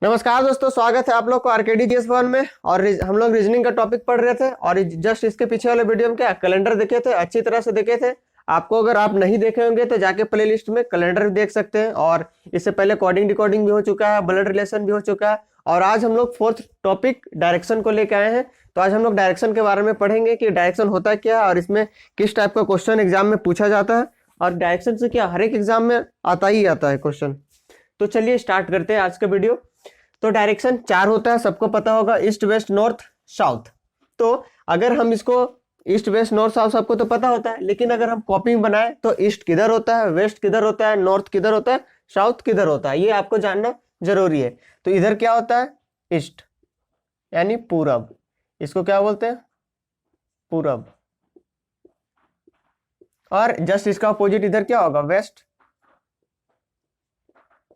नमस्कार दोस्तों, स्वागत है आप लोग को आरकेडी जीएस भवन में। और हम लोग रीजनिंग का टॉपिक पढ़ रहे थे और जस्ट इसके पीछे वाले वीडियो में क्या कैलेंडर देखे थे, अच्छी तरह से देखे थे। आपको अगर आप नहीं देखे होंगे तो जाके प्लेलिस्ट में कैलेंडर भी देख सकते हैं। और इससे पहले कोडिंग डिकोडिंग भी हो चुका है, ब्लड रिलेशन भी हो चुका है। और आज हम लोग फोर्थ टॉपिक डायरेक्शन को लेकर आए हैं। तो आज हम लोग डायरेक्शन के बारे में पढ़ेंगे कि डायरेक्शन होता है क्या और इसमें किस टाइप का क्वेश्चन एग्जाम में पूछा जाता है। और डायरेक्शन से क्या हर एक एग्जाम में आता ही आता है क्वेश्चन। तो चलिए स्टार्ट करते हैं आज का वीडियो। तो डायरेक्शन चार होता है, सबको पता होगा, ईस्ट वेस्ट नॉर्थ साउथ। तो अगर हम इसको ईस्ट वेस्ट नॉर्थ साउथ सबको तो पता होता है, लेकिन अगर हम कॉपी बनाए तो ईस्ट किधर होता है, वेस्ट किधर होता है, नॉर्थ किधर होता है, साउथ किधर होता है, ये आपको जानना जरूरी है। तो इधर क्या होता है, ईस्ट यानी पूरब, इसको क्या बोलते हैं, पूरब। और जस्ट इसका अपोजिट इधर क्या होगा, वेस्ट,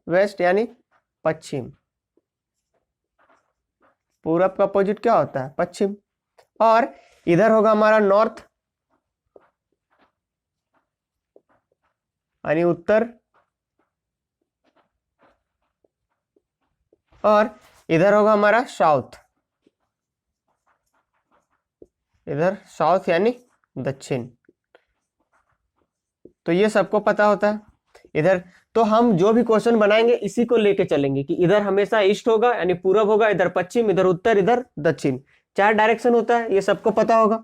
वेस्ट यानी पश्चिम। पूरब का अपोजिट क्या होता है, पश्चिम। और इधर होगा हमारा नॉर्थ यानी उत्तर। और इधर होगा हमारा साउथ, इधर साउथ यानी दक्षिण। तो ये सबको पता होता है इधर। तो हम जो भी क्वेश्चन बनाएंगे इसी को लेके चलेंगे कि इधर हमेशा ईस्ट होगा यानी पूरब होगा, इधर पश्चिम, इधर उत्तर, इधर दक्षिण। चार डायरेक्शन होता है, ये सबको पता होगा।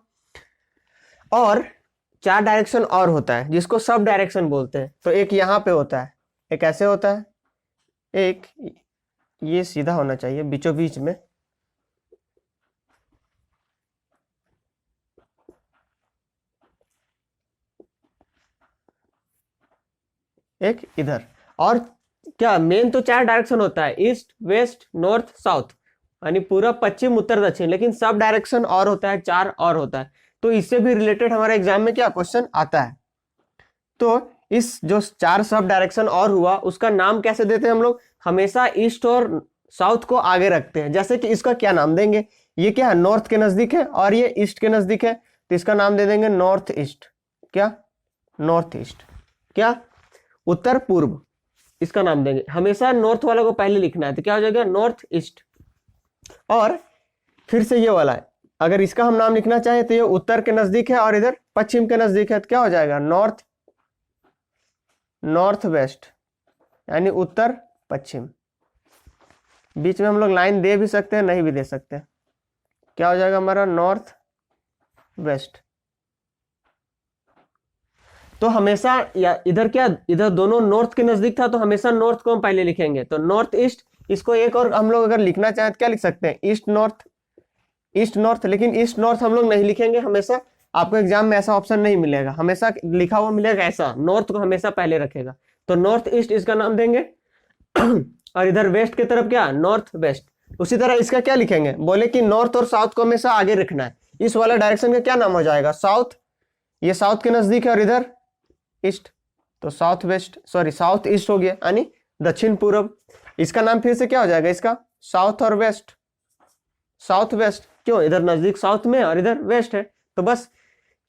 और चार डायरेक्शन और होता है जिसको सब डायरेक्शन बोलते हैं। तो एक यहाँ पे होता है, एक ऐसे होता है, एक ये सीधा होना चाहिए बीचों बीच में, एक इधर। और क्या मेन तो चार डायरेक्शन होता है, ईस्ट वेस्ट नॉर्थ साउथ यानी पूरब पश्चिम उत्तर दक्षिण। लेकिन सब डायरेक्शन और होता है, चार और होता है। तो इससे भी रिलेटेड हमारे एग्जाम में क्या क्वेश्चन आता है। तो इस जो चार सब डायरेक्शन और हुआ उसका नाम कैसे देते हैं हम लोग, हमेशा ईस्ट और साउथ को आगे रखते हैं। जैसे कि इसका क्या नाम देंगे, ये क्या है, नॉर्थ के नजदीक है और ये ईस्ट के नजदीक है, तो इसका नाम दे देंगे नॉर्थ ईस्ट। क्या, नॉर्थ ईस्ट। क्या, उत्तर पूर्व, इसका नाम देंगे। हमेशा नॉर्थ वाला को पहले लिखना है, तो क्या हो जाएगा, नॉर्थ ईस्ट। और फिर से ये वाला है, अगर इसका हम नाम लिखना चाहे तो ये उत्तर के नजदीक है और इधर पश्चिम के नजदीक है, तो क्या हो जाएगा, नॉर्थ, नॉर्थ वेस्ट यानी उत्तर पश्चिम। बीच में हम लोग लाइन दे भी सकते हैं, नहीं भी दे सकते। क्या हो जाएगा हमारा, नॉर्थ वेस्ट। तो हमेशा या इधर क्या, इधर दोनों नॉर्थ के नजदीक था तो हमेशा नॉर्थ को हम पहले लिखेंगे। तो नॉर्थ ईस्ट, इसको एक और हम लोग अगर लिखना चाहें तो क्या लिख सकते हैं, ईस्ट नॉर्थ, ईस्ट नॉर्थ। लेकिन ईस्ट नॉर्थ हम लोग नहीं लिखेंगे, हमेशा आपको एग्जाम में ऐसा ऑप्शन नहीं मिलेगा, हमेशा लिखा हुआ मिलेगा ऐसा, नॉर्थ को हमेशा पहले रखेगा। तो नॉर्थ ईस्ट इसका नाम देंगे। और इधर वेस्ट की तरफ क्या, नॉर्थ वेस्ट। उसी तरह इसका क्या लिखेंगे, बोले कि नॉर्थ और साउथ को हमेशा आगे रखना है। इस वाला डायरेक्शन का क्या नाम हो जाएगा, साउथ, ये साउथ के नजदीक है और इधर ईस्ट, तो south west, sorry south east हो गया यानी दक्षिण पूर्व। इसका नाम फिर से क्या हो जाएगा, इसका साउथ और वेस्ट, साउथ वेस्ट। क्यों, इधर नजदीक साउथ में और इधर वेस्ट है। तो बस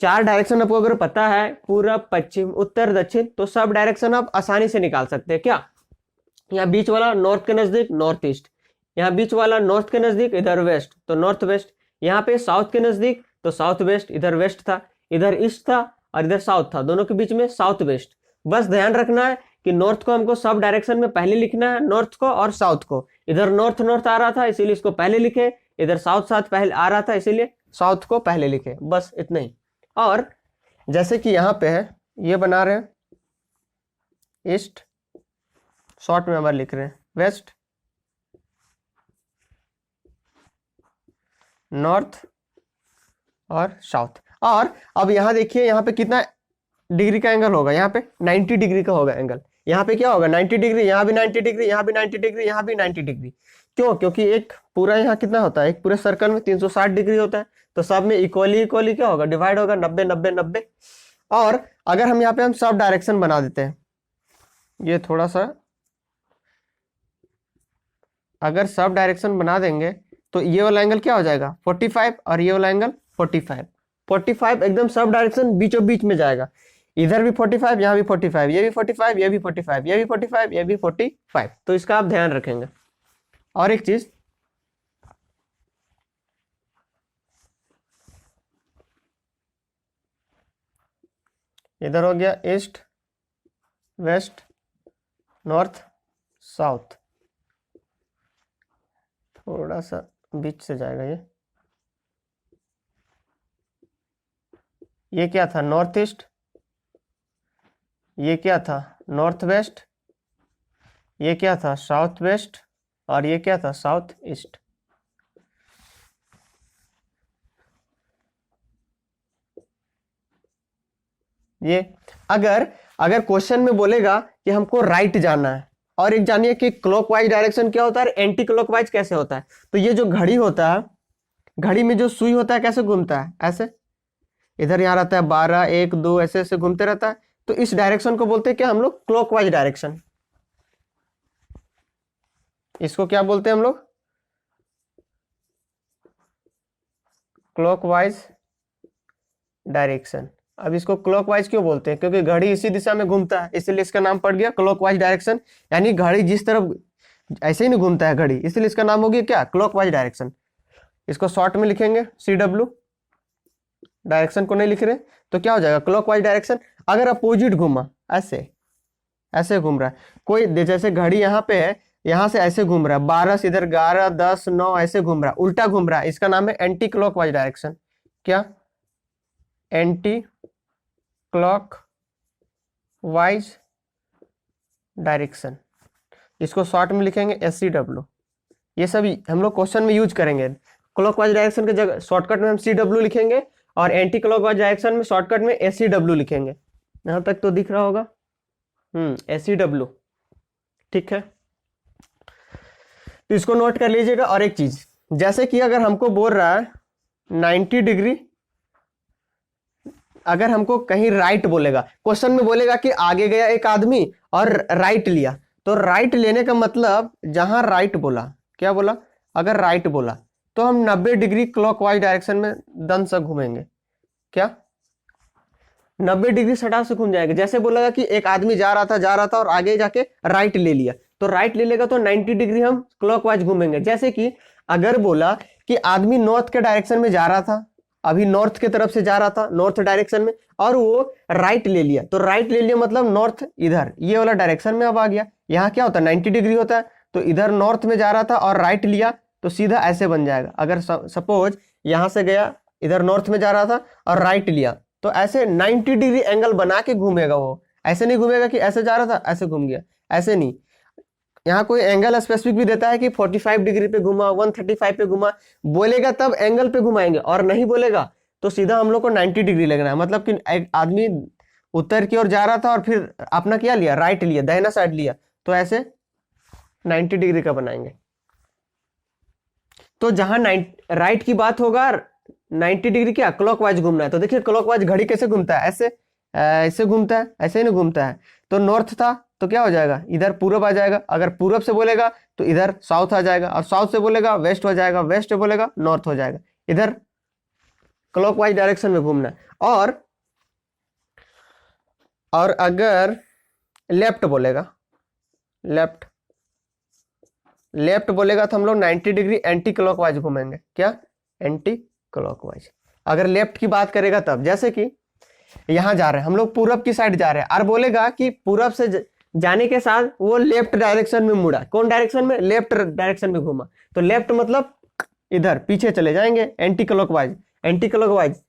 चार डायरेक्शन आपको अगर पता है, पूरब पश्चिम उत्तर दक्षिण, तो सब डायरेक्शन आप आसानी से निकाल सकते हैं। क्या, यहाँ बीच वाला नॉर्थ के नजदीक नॉर्थ ईस्ट, यहाँ बीच वाला नॉर्थ के नजदीक इधर वेस्ट तो नॉर्थ वेस्ट, यहाँ पे साउथ के नजदीक तो साउथ वेस्ट, इधर वेस्ट था, इधर ईस्ट था और इधर साउथ था, दोनों के बीच में साउथ वेस्ट। बस ध्यान रखना है कि नॉर्थ को हमको सब डायरेक्शन में पहले लिखना है, नॉर्थ को और साउथ को। इधर नॉर्थ नॉर्थ आ रहा था इसीलिए इसको पहले लिखे, इधर साउथ साउथ पहले आ रहा था इसीलिए साउथ को पहले लिखे, बस इतना ही। और जैसे कि यहाँ पे है, ये बना रहे हैं ईस्ट, शॉर्ट में हमारे लिख रहे हैं वेस्ट, नॉर्थ और साउथ। और अब यहाँ देखिए, यहाँ पे कितना डिग्री का एंगल होगा, यहाँ पे 90 डिग्री का होगा एंगल। यहाँ पे क्या होगा, 90 डिग्री, यहाँ भी 90 डिग्री, यहाँ भी 90 डिग्री, यहाँ भी 90 डिग्री। क्यों, क्योंकि एक पूरा यहाँ कितना होता है, एक पूरे सर्कल में 360 डिग्री होता है। तो सब में इक्वली इक्वली क्या होगा, डिवाइड होगा, 90 90 90। और अगर हम यहाँ पे हम सब डायरेक्शन बना देते हैं, ये थोड़ा सा अगर सब डायरेक्शन बना देंगे तो ये वाला एंगल क्या हो जाएगा, 45, और ये वाला एंगल 45। 45 एकदम सब डायरेक्शन बीचों बीच में जाएगा। इधर भी 45, यहाँ भी 45, ये भी 45, ये भी 45, ये भी 45, ये भी 45। तो इसका आप ध्यान रखेंगे। और एक चीज, इधर हो गया ईस्ट वेस्ट नॉर्थ साउथ, थोड़ा सा बीच से जाएगा ये क्या था नॉर्थ ईस्ट, ये क्या था नॉर्थ वेस्ट, ये क्या था साउथ वेस्ट, और ये क्या था साउथ ईस्ट। ये अगर अगर क्वेश्चन में बोलेगा कि हमको राइट जाना है, और एक जानिए कि क्लॉकवाइज डायरेक्शन क्या होता है, एंटी क्लॉकवाइज कैसे होता है। तो ये जो घड़ी होता है, घड़ी में जो सुई होता है कैसे घूमता है, ऐसे इधर यहाँ रहता है 12 1 2 ऐसे ऐसे घूमते रहता है। तो इस डायरेक्शन को बोलते हैं क्या हम लोग, क्लॉकवाइज डायरेक्शन। इसको क्या बोलते हैं हम लोग, क्लॉकवाइज डायरेक्शन। अब इसको क्लॉकवाइज क्यों बोलते हैं, क्योंकि घड़ी इसी दिशा में घूमता है, इसलिए इसका नाम पड़ गया क्लॉकवाइज डायरेक्शन। यानी घड़ी जिस तरफ, ऐसे ही नहीं घूमता है घड़ी, इसलिए इसका नाम हो गया क्या, क्लॉकवाइज डायरेक्शन। इसको शॉर्ट में लिखेंगे CW, डायरेक्शन को नहीं लिख रहे तो क्या हो जाएगा क्लॉकवाइज डायरेक्शन। अगर अपोजिट घूमा, ऐसे ऐसे घूम रहा है कोई, जैसे घड़ी यहाँ पे है, यहाँ से ऐसे घूम रहा है 12 से इधर 11 10 9 ऐसे घूम रहा है, उल्टा घूम रहा है, इसका नाम है एंटी क्लॉकवाइज डायरेक्शन। क्या, एंटी क्लॉकवाइज डायरेक्शन। इसको शॉर्ट में लिखेंगे SCW। ये सभी हम लोग क्वेश्चन में यूज करेंगे। क्लॉकवाइज डायरेक्शन के जगह शॉर्टकट में हम CW लिखेंगे, और एंटी क्लॉकवाइज डायरेक्शन में शॉर्टकट में SCW लिखेंगे। यहां तक तो दिख रहा होगा, SCW, ठीक है। तो इसको नोट कर लीजिएगा। और एक चीज, जैसे कि अगर हमको बोल रहा है 90 डिग्री, अगर हमको कहीं राइट बोलेगा, क्वेश्चन में बोलेगा कि आगे गया एक आदमी और राइट लिया, तो राइट लेने का मतलब जहां राइट बोला, क्या बोला, अगर राइट बोला तो हम 90 डिग्री क्लॉकवाइज डायरेक्शन में दन से घूमेंगे। क्या, 90 डिग्री सटा से घूम जाएगा। जैसे बोलेगा कि एक आदमी जा रहा था और आगे जाके राइट ले लिया, तो राइट ले लेगा तो 90 डिग्री हम क्लॉकवाइज घूमेंगे। जैसे कि अगर बोला कि आदमी नॉर्थ के डायरेक्शन में जा रहा था, अभी नॉर्थ की तरफ से जा रहा था नॉर्थ डायरेक्शन में, और वो राइट ले लिया, तो राइट ले लिया मतलब नॉर्थ इधर ये वाला डायरेक्शन में अब आ गया। यहाँ क्या होता है 90 डिग्री होता है, तो इधर नॉर्थ में जा रहा था और राइट लिया तो सीधा ऐसे बन जाएगा। अगर सपोज यहाँ से गया इधर नॉर्थ में जा रहा था और राइट लिया, तो ऐसे 90 डिग्री एंगल बना के घूमेगा वो, ऐसे नहीं घूमेगा कि ऐसे जा रहा था ऐसे घूम गया, ऐसे नहीं। यहाँ कोई एंगल स्पेसिफिक भी देता है कि 45 डिग्री पे घुमा, 135 पे घुमा, बोलेगा तब एंगल पे घुमाएंगे, और नहीं बोलेगा तो सीधा हम लोग को 90 डिग्री लगना है। मतलब कि एक आदमी उत्तर की ओर जा रहा था और फिर अपना क्या लिया, राइट लिया, दाहिना साइड लिया, तो ऐसे 90 डिग्री का बनाएंगे। तो जहां राइट की बात होगा 90 डिग्री क्या क्लॉकवाइज घूमना है। तो देखिए क्लॉकवाइज घड़ी कैसे घूमता है, ऐसे ऐसे घूमता है, ऐसे नहीं घूमता है। तो नॉर्थ था तो क्या हो जाएगा, इधर पूरब आ जाएगा। अगर पूरब से बोलेगा तो इधर साउथ आ जाएगा, और साउथ से बोलेगा वेस्ट हो जाएगा, वेस्ट से बोलेगा नॉर्थ हो जाएगा। इधर क्लॉकवाइज डायरेक्शन में घूमना है। और अगर लेफ्ट बोलेगा, लेफ्ट बोलेगा तो हम लोग 90 डिग्री एंटी क्लॉकवाइज घूमेंगे। क्या, एंटी क्लॉकवाइज। अगर लेफ्ट की बात करेगा तब, जैसे कि यहां जा रहे हैं हम लोग, पूरब की साइड जा रहे हैं, और बोलेगा कि पूरब से जाने के साथ वो लेफ्ट डायरेक्शन में मुड़ा, कौन डायरेक्शन में, लेफ्ट डायरेक्शन में घूमा, तो लेफ्ट मतलब इधर पीछे चले जाएंगे, एंटी क्लॉकवाइज। एंटी क्लॉकवाइज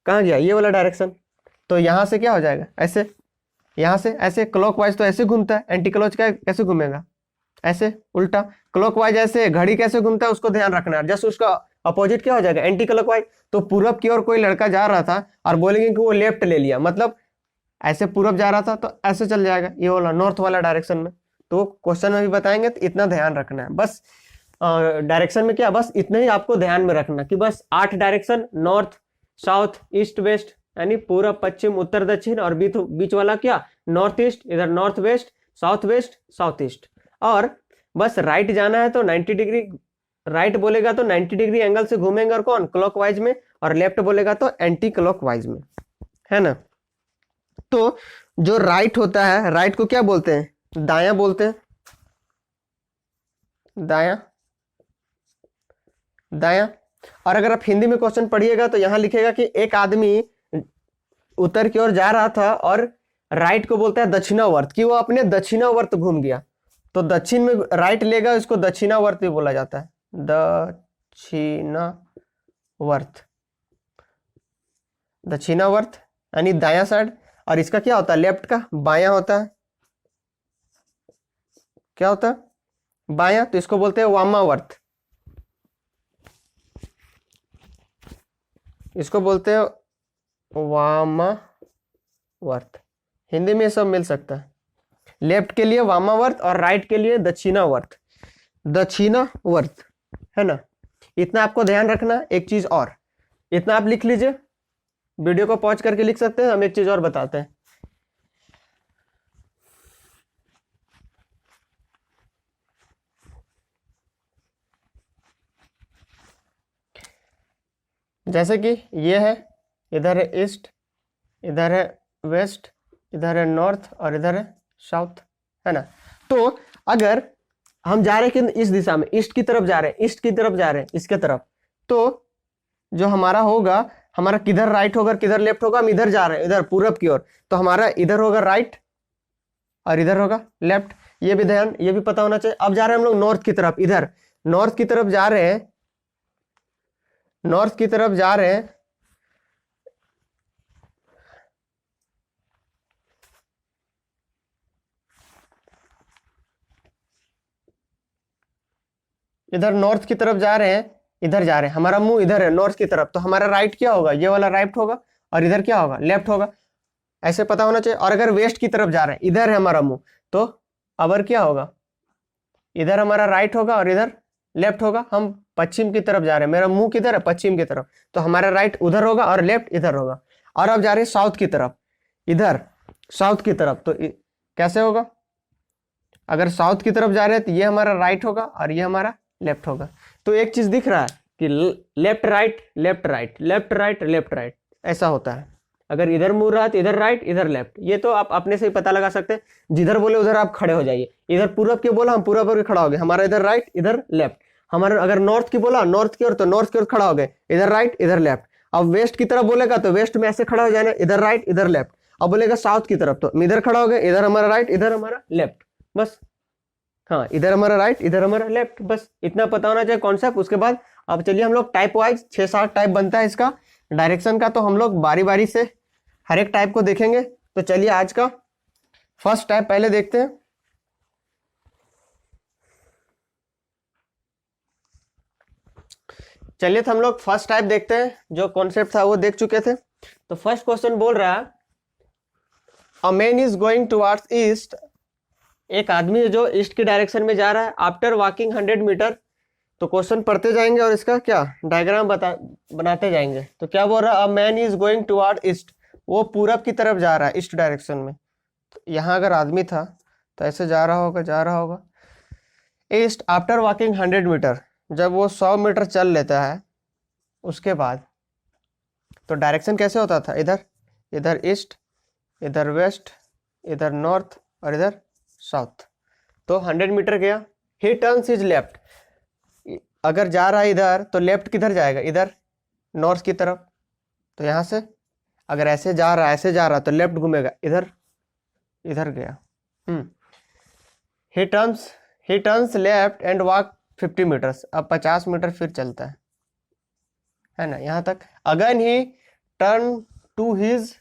कहां गया, ये वाला डायरेक्शन, तो यहां से क्या हो जाएगा, ऐसे, यहां से ऐसे। क्लॉकवाइज तो ऐसे घूमता है, एंटी क्लॉक कैसे घूमेगा, ऐसे उल्टा। क्लॉकवाइज ऐसे, घड़ी कैसे घूमता है उसको ध्यान रखना है, जस्ट उसका अपोजिट क्या हो जाएगा, एंटी क्लॉकवाइज। तो पूरब की ओर कोई लड़का जा रहा था और बोलेंगे कि वो लेफ्ट ले लिया, मतलब ऐसे पूरब जा रहा था तो ऐसे चल जाएगा, ये वाला नॉर्थ वाला डायरेक्शन में। तो क्वेश्चन में भी बताएंगे, तो इतना ध्यान रखना है बस। डायरेक्शन में क्या, बस इतना ही आपको ध्यान में रखना कि बस 8 direction, north south east west, यानी पूरब पश्चिम उत्तर दक्षिण, और बीच वाला क्या नॉर्थ ईस्ट, इधर नॉर्थ वेस्ट साउथ ईस्ट। और बस राइट जाना है तो 90 डिग्री राइट बोलेगा तो 90 डिग्री एंगल से घूमेंगे, और कौन, क्लॉकवाइज में, और लेफ्ट बोलेगा तो एंटी क्लॉकवाइज में, है ना। तो जो राइट होता है, राइट को क्या बोलते हैं, दायां बोलते हैं, दायां दायां। और अगर आप हिंदी में क्वेश्चन पढ़िएगा तो यहाँ लिखेगा कि एक आदमी उत्तर की ओर जा रहा था और राइट को बोलता है दक्षिणावर्त, कि वो अपने दक्षिणावर्त घूम गया। तो दक्षिण में राइट लेगा, इसको दक्षिणावर्त भी बोला जाता है, दक्षिणावर्त। दक्षिणावर्त यानी दायां साइड। और इसका क्या होता है, लेफ्ट का बायां होता है। क्या होता है, बायां, तो इसको बोलते हैं वामावर्त। इसको बोलते हैं वामावर्त। हिंदी में सब मिल सकता है, लेफ्ट के लिए वामावर्त और राइट के लिए दक्षिणावर्त। दक्षिणावर्त है ना। इतना आपको ध्यान रखना। एक चीज और, इतना आप लिख लीजिए, वीडियो को पॉज करके लिख सकते हैं। हम एक चीज और बताते हैं। जैसे कि ये है, इधर है ईस्ट, इधर है वेस्ट, इधर है नॉर्थ और इधर है साउथ, है ना। तो अगर हम जा रहे हैं कि इस दिशा में, ईस्ट की तरफ जा रहे हैं, ईस्ट की तरफ जा रहे हैं, इसके तरफ, तो जो हमारा होगा, हमारा किधर राइट होगा किधर लेफ्ट होगा, हम इधर जा रहे हैं, इधर पूरब की ओर, तो हमारा इधर होगा राइट और इधर होगा लेफ्ट। ये भी ध्यान, ये भी पता होना चाहिए। अब जा रहे हैं हम लोग नॉर्थ की तरफ, इधर नॉर्थ की तरफ जा रहे हैं, नॉर्थ की तरफ जा रहे हैं। इधर नॉर्थ की तरफ जा रहे हैं, इधर जा रहे हैं, हमारा मुंह इधर है नॉर्थ की तरफ, तो हमारा राइट क्या होगा, ये वाला राइट होगा, और इधर क्या होगा, लेफ्ट होगा। ऐसे पता होना चाहिए। और अगर वेस्ट की तरफ जा रहे हैं, इधर है हमारा मुंह, तो अबर क्या होगा, इधर हमारा राइट होगा और इधर लेफ्ट होगा। हम पश्चिम की तरफ जा रहे हैं, मेरा मुंह किधर है, पश्चिम की तरफ, तो हमारा राइट उधर होगा और लेफ्ट इधर होगा। और अब जा रहे हैं साउथ की तरफ, इधर साउथ की तरफ, तो कैसे होगा, अगर साउथ की तरफ जा रहे हैं तो ये हमारा राइट होगा और ये हमारा लेफ्ट होगा। तो एक चीज दिख रहा है कि left right left right left right left right, ऐसा होता है। अगर इधर मुड़ रहा है तो इधर राइट इधर लेफ्ट, ये तो आप अपने से ही पता लगा सकते हैं। जिधर बोले उधर आप खड़े हो जाइए। इधर पूरब के बोला, हम पूरब होकर खड़ा हो गए, हमारा इधर राइट इधर लेफ्ट। हमारा अगर नॉर्थ की बोला, नॉर्थ की ओर, तो नॉर्थ की ओर खड़ा हो गए, इधर राइट इधर लेफ्ट। अब वेस्ट की तरफ बोलेगा तो वेस्ट में ऐसे खड़ा हो जाना, इधर राइट इधर लेफ्ट। अब बोलेगा साउथ की तरफ, तो इधर खड़ा हो गए, इधर हमारा राइट इधर हमारा लेफ्ट, बस। हाँ, इधर हमारा राइट इधर हमारा लेफ्ट, बस इतना पता होना चाहिए कॉन्सेप्ट। उसके बाद अब चलिए हम लोग टाइप वाइज 6-7 टाइप बनता है इसका डायरेक्शन का, तो हम लोग बारी बारी से हर एक टाइप को देखेंगे। तो चलिए आज का फर्स्ट टाइप पहले देखते हैं। चलिए तो हम लोग फर्स्ट टाइप देखते हैं, जो कॉन्सेप्ट था वो देख चुके थे। तो फर्स्ट क्वेश्चन बोल रहा है, अ man is going towards east, एक आदमी जो ईस्ट की डायरेक्शन में जा रहा है, आफ्टर वॉकिंग 100 मीटर। तो क्वेश्चन पढ़ते जाएंगे और इसका क्या डायग्राम बनाते जाएंगे। तो क्या बोल रहा है, अ man is going toward east, वो पूरब की तरफ जा रहा है ईस्ट डायरेक्शन में। तो यहाँ अगर आदमी था तो ऐसे जा रहा होगा ईस्ट, आफ्टर वॉकिंग 100 मीटर, जब वो 100 मीटर चल लेता है उसके बाद, तो डायरेक्शन कैसे होता था, इधर इधर ईस्ट, इधर वेस्ट, इधर नॉर्थ और इधर साउथ। तो 100 मीटर गया, ही टर्न्स हिज लेफ्ट, अगर जा रहा है इधर तो लेफ्ट किधर जाएगा, इधर नॉर्थ की तरफ। तो यहाँ से अगर ऐसे जा रहा है तो लेफ्ट घूमेगा, इधर इधर गया। He turns left and walk 50 meters, अब 50 मीटर फिर चलता है ना यहाँ तक। Again he turn to his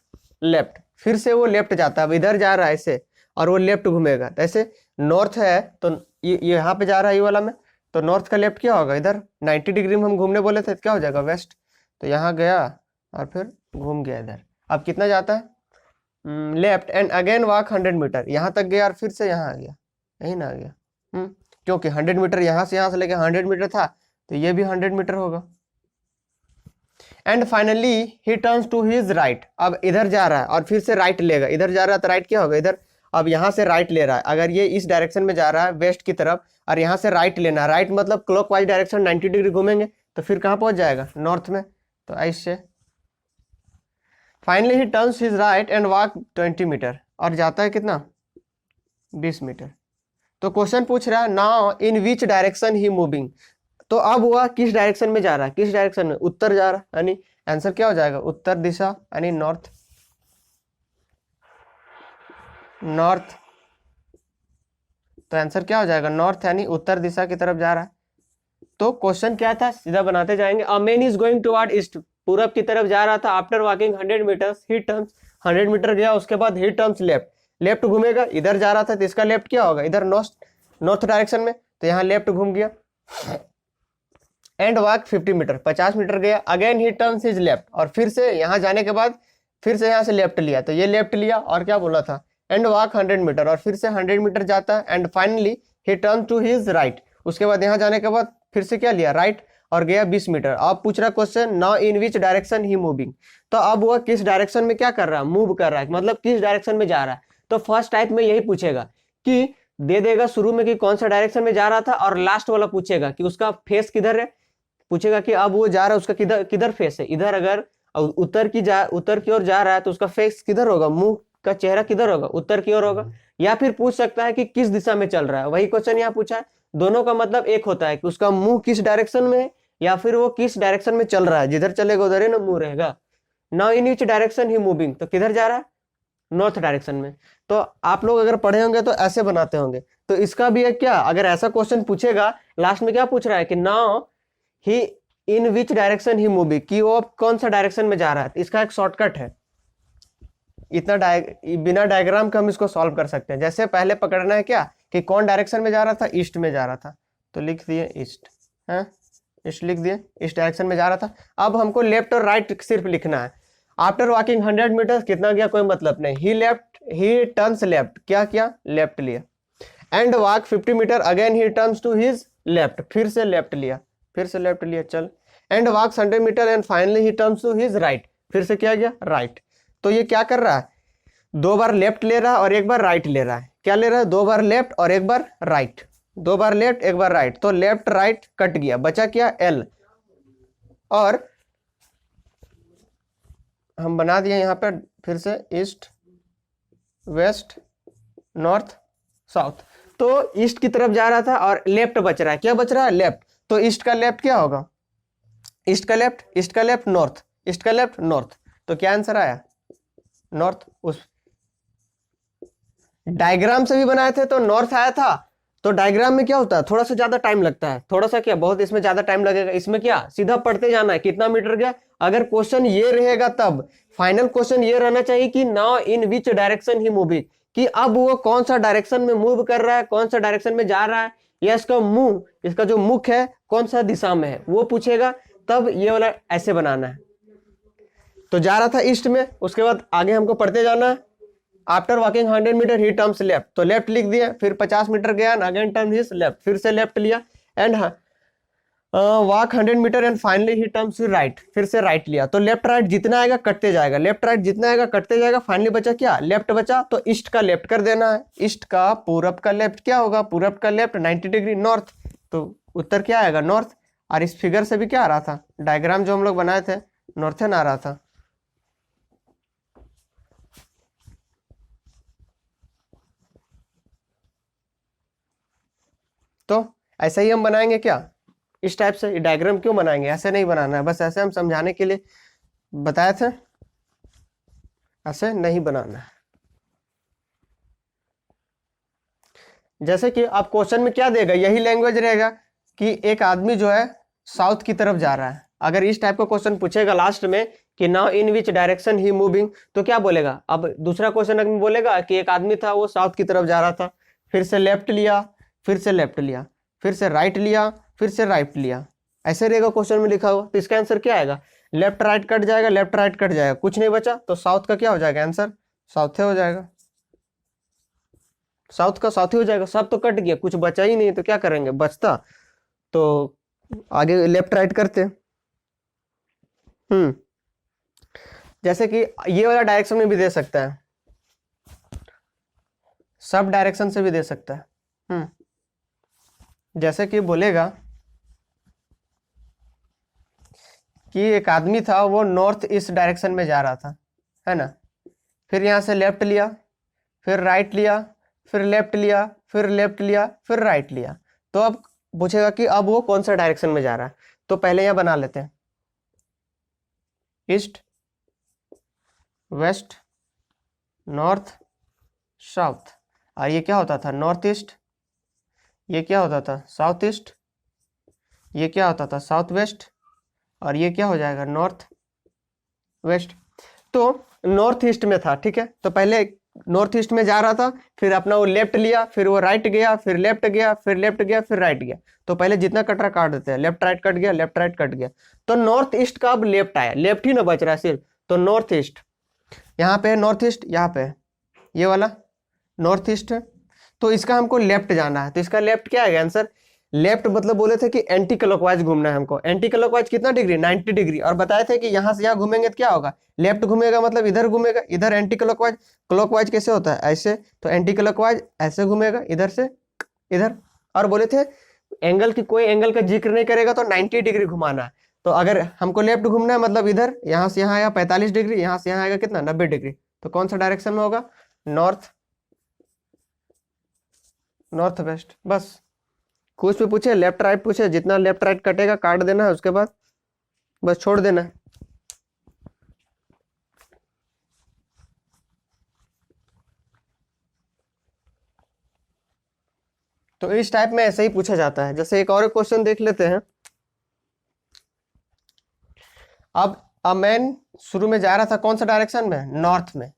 left, फिर से वो लेफ्ट जाता है, अब इधर जा रहा है ऐसे और वो लेफ्ट घूमेगा। तो ऐसे नॉर्थ है तो ये यहाँ पे जा रहा है ये वाला में, तो नॉर्थ का लेफ्ट क्या होगा, इधर 90 डिग्री में हम घूमने बोले थे, तो क्या हो जाएगा वेस्ट। तो यहाँ गया और फिर घूम गया इधर। अब कितना जाता है, left and again walk 100 meter, यहाँ तक गया और फिर से यहाँ आ गया, यही ना आ गया। क्योंकि 100 मीटर यहाँ से लेके 100 मीटर था, तो ये भी 100 मीटर होगा। And finally he turns to his right, अब इधर जा रहा है और फिर से राइट लेगा, इधर जा रहा है तो राइट क्या होगा इधर। अब यहाँ से राइट ले रहा है, अगर ये इस डायरेक्शन में जा रहा है वेस्ट की तरफ और यहाँ से राइट लेना है, राइट मतलब क्लॉकवाइज डायरेक्शन 90 डिग्री घूमेंगे, तो फिर कहाँ पहुँच जाएगा, नॉर्थ में। तो ऐसे finally he turns his right and walk 20 meter, और जाता है कितना 20 मीटर। तो क्वेश्चन पूछ रहा है, now in which direction he moving, तो अब हुआ किस डायरेक्शन में जा रहा है, किस डायरेक्शन में, उत्तर जा रहा है, यानी आंसर क्या हो जाएगा, उत्तर दिशा यानी नॉर्थ, नॉर्थ। तो आंसर क्या हो जाएगा, नॉर्थ यानी उत्तर दिशा की तरफ जा रहा है। तो क्वेश्चन क्या था, सीधा बनाते जाएंगे। A man is going toward east, पूरब की तरफ जा रहा था। After walking 100 meters he turns, 100 meter गया उसके बाद ही टर्न्स लेफ्ट, लेफ्ट घूमेगा, इधर जा रहा था तो इसका लेफ्ट क्या होगा, इधर नॉर्थ, नॉर्थ डायरेक्शन में, तो यहाँ लेफ्ट घूम गया। एंड वॉक 50 मीटर, 50 मीटर गया, again he turns his left, और फिर से यहाँ जाने के बाद फिर से यहाँ से लेफ्ट लिया, तो ये लेफ्ट लिया, और क्या बोला था, एंड वॉक 100 मीटर, और फिर से 100 मीटर जाता है, and finally he turn to his right, उसके बाद यहाँ जाने के बाद फिर से क्या लिया, राइट, और गया 20 मीटर। अब पूछ रहा question, now in which direction he moving, तो अब वह किस डायरेक्शन में क्या कर रहा है, मूव कर रहा है, मतलब किस डायरेक्शन में जा रहा है। तो फर्स्ट टाइप में यही पूछेगा कि दे देगा शुरू में कि कौन सा डायरेक्शन में जा रहा था, और लास्ट वाला पूछेगा कि उसका फेस किधर है, पूछेगा कि अब वो जा रहा है उसका किधर किधर फेस है, इधर अगर उत्तर की ओर जा रहा है तो उसका फेस किधर होगा, मुंह का चेहरा किधर होगा, उत्तर की ओर होगा। या फिर पूछ सकता है कि किस दिशा में चल रहा है, वही क्वेश्चन यहाँ पूछा है। दोनों का मतलब एक होता है कि उसका मुंह किस डायरेक्शन में है, या फिर वो किस डायरेक्शन में चल रहा है, जिधर चलेगा उधर ही ना मुंह रहेगा। Now in which direction he moving, तो किधर जा रहा है, नॉर्थ डायरेक्शन में। तो आप लोग अगर पढ़े होंगे तो ऐसे बनाते होंगे। तो इसका भी है क्या, अगर ऐसा क्वेश्चन पूछेगा लास्ट में क्या पूछ रहा है कि now he in which direction he moving, कि वो कौन सा डायरेक्शन में जा रहा है। इसका एक शॉर्टकट है, इतना बिना डायग्राम के हम इसको सॉल्व कर सकते हैं। जैसे पहले पकड़ना है क्या कि कौन डायरेक्शन में जा रहा था, ईस्ट में जा रहा था, तो लिख दिए ईस्ट, है ईस्ट लिख दिए, इस डायरेक्शन में जा रहा था। अब हमको लेफ्ट और राइट सिर्फ लिखना है। आफ्टर वॉकिंग 100 मीटर कितना गया कोई मतलब नहीं, he left, he turns left, क्या किया, लेफ्ट लिया। And walk 50 meter, again he turns to his left, फिर से लेफ्ट लिया, फिर से लेफ्ट लिया, चल। And walk 100 meter and finally he turns to his right, फिर से क्या गया, राइट। तो ये क्या कर रहा है, 2 बार लेफ्ट ले रहा है और 1 बार राइट ले रहा है। क्या ले रहा है, 2 बार लेफ्ट और 1 बार राइट, 2 बार लेफ्ट 1 बार राइट, तो लेफ्ट राइट कट गया, बचा क्या, एल। और हम बना दिए यहाँ पे फिर से ईस्ट वेस्ट नॉर्थ साउथ। तो ईस्ट की तरफ जा रहा था और लेफ्ट बच रहा है, क्या बच रहा है, लेफ्ट। तो ईस्ट का लेफ्ट क्या होगा, ईस्ट का लेफ्ट, ईस्ट का लेफ्ट नॉर्थ, ईस्ट का लेफ्ट नॉर्थ। तो क्या आंसर आया, नॉर्थ। उस डायग्राम से भी बनाए थे तो नॉर्थ आया था। तो डायग्राम में क्या होता है, थोड़ा सा ज्यादा टाइम लगता है, थोड़ा सा क्या बहुत, इसमें ज्यादा टाइम लगेगा। इसमें क्या सीधा पढ़ते जाना है, कितना मीटर गया। अगर क्वेश्चन ये रहेगा तब फाइनल क्वेश्चन ये रहना चाहिए कि now in which direction he moving, कि अब वो कौन सा डायरेक्शन में मूव कर रहा है, कौन सा डायरेक्शन में जा रहा है, या इसका मुंह, इसका जो मुख है कौन सा दिशा में है, वो पूछेगा। तब ये वाला ऐसे बनाना है। तो जा रहा था ईस्ट में, उसके बाद आगे हमको पढ़ते जाना है। After walking 100 meter he turns left, तो लेफ्ट लिख दिया। फिर 50 मीटर गया, अगेन टर्न हिज लेफ्ट, फिर से लेफ्ट लिया। And walk 100 meter and finally he turns right, फिर से राइट लिया। तो लेफ्ट राइट जितना आएगा कटते जाएगा, लेफ्ट राइट जितना आएगा कटते जाएगा। फाइनली बचा क्या, लेफ्ट बचा। तो ईस्ट का लेफ्ट कर देना है, ईस्ट का पूरब का लेफ्ट क्या होगा, पूरब का लेफ्ट 90 डिग्री नॉर्थ, तो उत्तर क्या आएगा, नॉर्थ। और इस फिगर से भी क्या आ रहा था, डायग्राम जो हम लोग बनाए थे नॉर्थन आ रहा था। तो ऐसे ही हम बनाएंगे क्या, इस टाइप से डायग्राम क्यों बनाएंगे, ऐसे नहीं बनाना है, बस ऐसे हम समझाने के लिए बताए थे, ऐसे नहीं बनाना है। जैसे कि आप क्वेश्चन में क्या देगा, यही लैंग्वेज रहेगा कि एक आदमी जो है साउथ की तरफ जा रहा है। अगर इस टाइप का क्वेश्चन पूछेगा लास्ट में कि now in which direction he moving, तो क्या बोलेगा। अब दूसरा क्वेश्चन अगर बोलेगा कि एक आदमी था वो साउथ की तरफ जा रहा था, फिर से लेफ्ट लिया, फिर से लेफ्ट लिया, फिर से राइट लिया, फिर से राइट लिया, ऐसे रहेगा क्वेश्चन में लिखा हुआ। तो इसका आंसर क्या आएगा, लेफ्ट राइट कट जाएगा, लेफ्ट राइट कट जाएगा, कुछ नहीं बचा। तो साउथ का क्या हो जाएगा आंसर, साउथ हो जाएगा, साउथ का साउथ ही हो जाएगा। सब तो कट गया, कुछ बचा ही नहीं, तो क्या करेंगे, बचता तो आगे लेफ्ट राइट करते। जैसे कि ये वाला डायरेक्शन में भी दे सकता है, सब डायरेक्शन से भी दे सकता है। जैसे कि बोलेगा कि एक आदमी था वो नॉर्थ ईस्ट डायरेक्शन में जा रहा था, है ना। फिर यहाँ से लेफ्ट लिया, फिर राइट लिया, फिर लेफ्ट लिया, फिर लेफ्ट लिया, फिर राइट लिया। तो अब पूछेगा कि अब वो कौन सा डायरेक्शन में जा रहा है। तो पहले यहाँ बना लेते हैं, ईस्ट, वेस्ट, नॉर्थ, साउथ। और ये क्या होता था, नॉर्थ ईस्ट, ये क्या होता था, साउथ ईस्ट, ये क्या होता था, साउथ वेस्ट, और ये क्या हो जाएगा, नॉर्थ वेस्ट। तो नॉर्थ ईस्ट में था, ठीक है। तो पहले नॉर्थ ईस्ट में जा रहा था, फिर अपना वो लेफ्ट लिया, फिर वो राइट गया, फिर लेफ्ट गया, फिर लेफ्ट गया, फिर राइट गया। तो पहले जितना कट रहा काट देते हैं, लेफ्ट राइट कट गया, लेफ्ट राइट कट गया। तो नॉर्थ ईस्ट का अब लेफ्ट आया, लेफ्ट ही ना बच रहा है सिर्फ। तो नॉर्थ ईस्ट, यहाँ पे नॉर्थ ईस्ट, यहाँ पे ये वाला नॉर्थ ईस्ट है। तो इसका हमको लेफ्ट जाना है, तो इसका लेफ्ट क्या है आंसर, लेफ्ट मतलब बोले थे कि एंटी क्लॉकवाइज घूमना है हमको। एंटी क्लॉकवाइज कितना डिग्री, 90 डिग्री। और बताए थे कि यहाँ से यहाँ घूमेंगे तो क्या होगा, लेफ्ट घूमेगा मतलब इधर घूमेगा, इधर एंटी क्लॉकवाइज। क्लॉकवाइज कैसे होता है, ऐसे। तो एंटी क्लॉकवाइज ऐसे घूमेगा, इधर से इधर। और बोले थे एंगल की, कोई एंगल का जिक्र नहीं करेगा तो 90 डिग्री घुमाना है। तो अगर हमको लेफ्ट घूमना है मतलब इधर, यहाँ से यहाँ आएगा 45 डिग्री, यहाँ से यहाँ आएगा कितना, 90 डिग्री। तो कौन सा डायरेक्शन में होगा, नॉर्थ, नॉर्थ वेस्ट। बस कुछ भी पूछे, लेफ्ट राइट पूछे, जितना लेफ्ट राइट कटेगा काट देना है, उसके बाद बस छोड़ देना है। तो इस टाइप में ऐसे ही पूछा जाता है। जैसे एक और क्वेश्चन देख लेते हैं। अब अ मैन शुरू में जा रहा था कौन सा डायरेक्शन में, नॉर्थ में।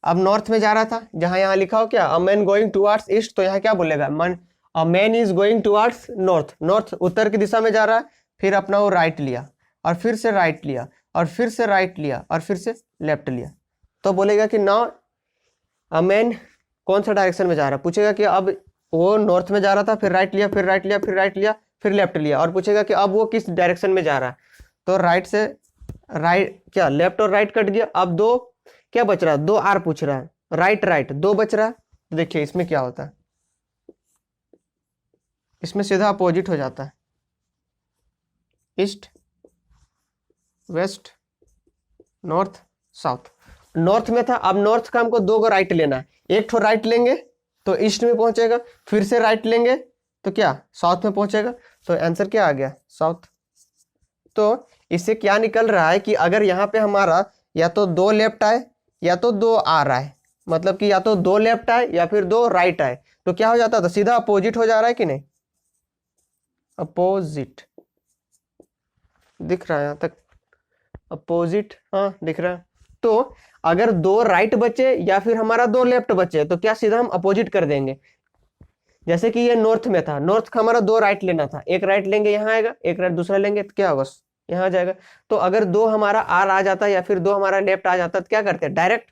अब नॉर्थ में जा रहा था, जहां यहाँ लिखा हो क्या, a man going towards east, तो यहाँ क्या बोलेगा, a man is going towards north. North उत्तर की दिशा में जा रहा है, फिर अपना वो राइट लिया, और फिर से राइट लिया, और फिर से राइट लिया, और फिर से लेफ्ट लिया। तो बोलेगा कि नाउ अ मैन कौन सा डायरेक्शन में जा रहा है। पूछेगा कि अब वो नॉर्थ में जा रहा था, फिर राइट लिया, फिर राइट लिया, फिर राइट लिया, फिर लेफ्ट लिया। और पूछेगा कि अब वो किस डायरेक्शन में जा रहा है। तो राइट से राइट, क्या लेफ्ट और राइट कट गया। अब दो क्या बच रहा है, दो आर पूछ रहा है, राइट राइट दो बच रहा है। तो देखिए इसमें क्या होता है, इसमें सीधा अपोजिट हो जाता है, east, west, north, south. North में था, अब नॉर्थ का हमको दो को राइट लेना है। एक ठो राइट लेंगे तो ईस्ट में पहुंचेगा, फिर से राइट लेंगे तो क्या, साउथ में पहुंचेगा। तो आंसर क्या आ गया, साउथ। तो इससे क्या निकल रहा है कि अगर यहाँ पे हमारा या तो दो लेफ्ट आए या तो दो आ रहा है, मतलब कि या तो दो लेफ्ट आए या फिर दो राइट आए, तो क्या हो जाता था, सीधा अपोजिट हो जा रहा है कि नहीं, अपोजिट। दिख रहा है यहाँ तक, अपोजिट, हाँ दिख रहा है। तो अगर दो राइट बचे या फिर हमारा दो लेफ्ट बचे, तो क्या सीधा हम अपोजिट कर देंगे। जैसे कि ये नॉर्थ में था, नॉर्थ का हमारा दो राइट लेना था, एक राइट लेंगे यहाँ आएगा, एक राइट दूसरा लेंगे तो क्या होगा, यहाँ आ जाएगा। तो अगर दो हमारा आर आ जाता या फिर दो हमारा लेफ्ट आ जाता तो क्या करते हैं, डायरेक्ट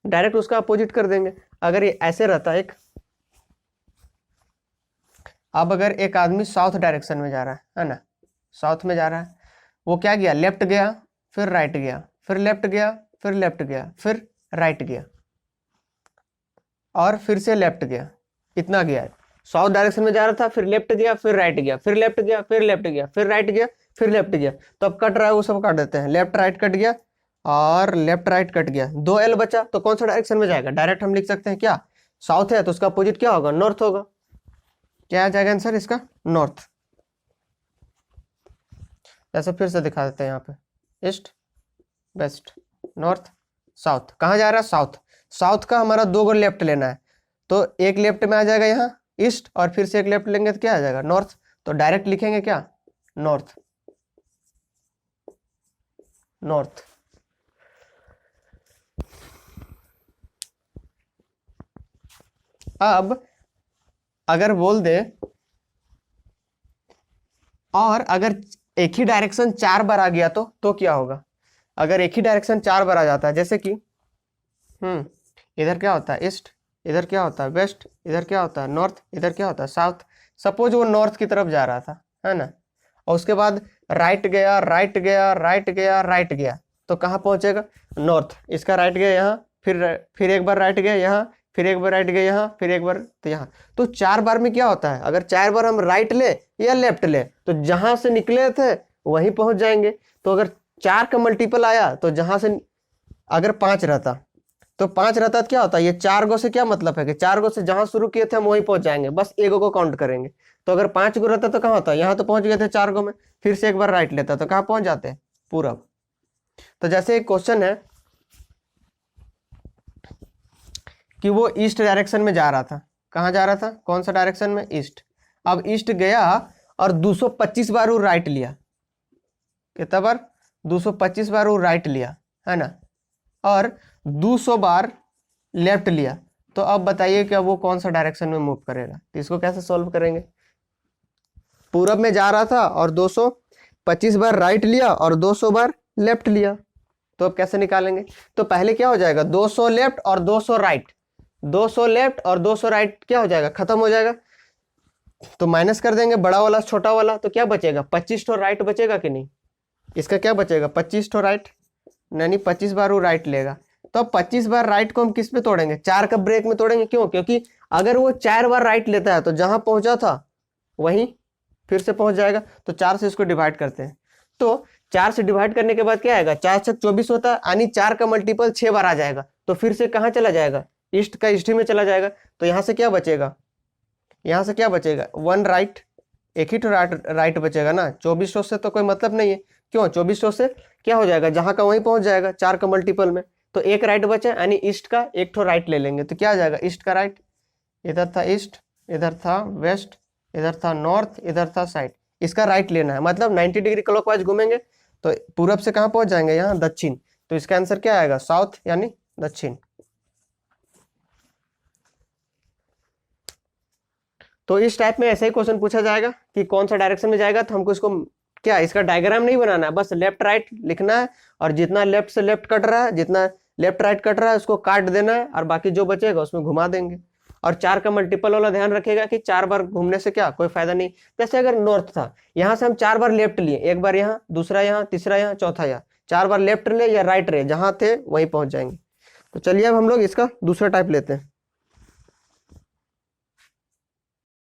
डायरेक्ट उसका अपोजिट कर देंगे। अगर ये ऐसे रहता एक, अब अगर एक आदमी साउथ डायरेक्शन में जा रहा है ना, साउथ में जा रहा है, वो क्या गया, लेफ्ट गया, फिर राइट गया, फिर लेफ्ट गया, फिर लेफ्ट गया, फिर राइट गया, और फिर से लेफ्ट गया, इतना गया। साउथ डायरेक्शन में जा रहा था, फिर लेफ्ट गया, फिर राइट गया, फिर लेफ्ट गया, फिर लेफ्ट गया, फिर राइट गया, फिर लेफ्ट गया। तो अब कट रहा है वो सब काट देते हैं, लेफ्ट राइट कट गया और लेफ्ट राइट कट गया, दो एल बचा। तो कौन सा डायरेक्शन में जाएगा, डायरेक्ट हम लिख सकते हैं क्या, साउथ है तो उसका अपोजिट क्या होगा, नॉर्थ होगा। क्या आ जाएगा आंसर इसका, नॉर्थ। ऐसे फिर से दिखा देते हैं यहाँ पे, ईस्ट, वेस्ट, नॉर्थ, साउथ। कहाँ जा रहा है, साउथ। साउथ का हमारा दो गो लेफ्ट लेना है, तो एक लेफ्ट में आ जाएगा यहाँ ईस्ट, और फिर से एक लेफ्ट लेंगे तो क्या आ जाएगा, नॉर्थ। तो डायरेक्ट लिखेंगे क्या, नॉर्थ, नॉर्थ। अब अगर बोल दे, और अगर एक ही डायरेक्शन चार बार आ गया तो क्या होगा। अगर एक ही डायरेक्शन चार बार आ जाता है, जैसे कि इधर क्या होता है, ईस्ट, इधर क्या होता है, वेस्ट, इधर क्या होता है, नॉर्थ, इधर क्या होता है, साउथ। सपोज वो नॉर्थ की तरफ जा रहा था, है ना, और उसके बाद राइट गया, राइट गया, राइट गया, राइट गया, तो कहाँ पहुंचेगा, नॉर्थ। इसका राइट गया यहाँ, फिर एक बार राइट गया यहाँ, फिर एक बार राइट गया यहाँ, फिर एक बार तो यहाँ। तो चार बार में क्या होता है, अगर चार बार हम राइट ले या लेफ्ट ले, तो जहां से निकले थे वहीं पहुंच जाएंगे। तो अगर चार का मल्टीपल आया तो जहां से, अगर पांच रहता तो 5 रहता तो क्या होता है, ये 4 गो से क्या मतलब है कि 4 गो से जहां शुरू किए थे हम वहीं पहुंच जाएंगे, बस एक को काउंट करेंगे। तो अगर 5 गो रहता तो कहाँ होता, यहाँ तो पहुंच गए थे 4 गो में, फिर से एक बार राइट लेता तो कहाँ पहुंच जाते हैं, पूरब। तो जैसे एक क्वेश्चन है कि वो ईस्ट डायरेक्शन में जा रहा था, कहाँ जा रहा था, कौन सा डायरेक्शन में, ईस्ट। अब ईस्ट गया और 225 बार वो राइट लिया, कितना बार, 225 बार वो राइट लिया, है ना, और 200 बार लेफ्ट लिया। तो अब बताइए कि अब वो कौन सा डायरेक्शन में मूव करेगा, तो इसको कैसे सॉल्व करेंगे। पूरब में जा रहा था और 225 बार राइट लिया और 200 बार लेफ्ट लिया, तो अब कैसे निकालेंगे। तो पहले क्या हो जाएगा, 200 लेफ्ट और 200 राइट, 200 लेफ्ट और 200 राइट क्या हो जाएगा, खत्म हो जाएगा। तो माइनस कर देंगे बड़ा वाला छोटा वाला, तो क्या बचेगा, 25 तो राइट बचेगा कि नहीं, इसका क्या बचेगा, 25 तो राइट, यानी 25 बार वो राइट लेगा। तो अब 25 बार राइट को हम किस पे तोड़ेंगे, 4 का ब्रेक में तोड़ेंगे, क्यों, क्योंकि अगर वो 4 बार राइट लेता है तो जहां पहुंचा था वहीं फिर से पहुंच जाएगा। तो 4 से इसको डिवाइड करते हैं, तो 4 से डिवाइड करने के बाद क्या आएगा, 4 से 24 होता है, यानी 4 का मल्टीपल 6 बार आ जाएगा। तो फिर से कहाँ चला जाएगा, ईस्ट का ईस्ट ही में चला जाएगा। तो यहाँ से क्या बचेगा, यहाँ से क्या बचेगा, 1 राइट, एक ही तो राइट बचेगा ना, 2400 से तो कोई मतलब नहीं है, क्यों, 2400 से क्या हो जाएगा, जहां का वहीं पहुंच जाएगा 4 का मल्टीपल में। तो एक राइट बचा, यानी ईस्ट का एक ठो राइट ले लेंगे, तो क्या आ जाएगा, ईस्ट का राइट, इधर था ईस्ट, इधर था वेस्ट, इधर था नॉर्थ, इधर था साइड, इसका राइट लेना है, मतलब 90 डिग्री क्लॉकवाइज घूमेंगे तो पूरब से कहाँ पहुंच जाएंगे, यहाँ दक्षिण। तो इसका आंसर क्या आएगा, साउथ यानी दक्षिण। तो इस टाइप में ऐसा ही क्वेश्चन पूछा जाएगा कि कौन सा डायरेक्शन में जाएगा, तो हमको इसको क्या, इसका डायग्राम नहीं बनाना है, बस लेफ्ट राइट लिखना है, और जितना लेफ्ट से लेफ्ट कट रहा है, जितना लेफ्ट राइट कट रहा है उसको काट देना है, और बाकी जो बचेगा उसमें घुमा देंगे। और 4 का मल्टीपल वाला ध्यान रखिएगा कि 4 बार घूमने से क्या कोई फायदा नहीं। जैसे अगर नॉर्थ था, यहाँ से हम 4 बार लेफ्ट लिए, एक बार यहाँ, दूसरा यहाँ, तीसरा यहाँ, चौथा यहाँ, 4 बार लेफ्ट ले या राइट रहे, जहां थे वहीं पहुंच जाएंगे। तो चलिए अब हम लोग इसका दूसरा टाइप लेते हैं।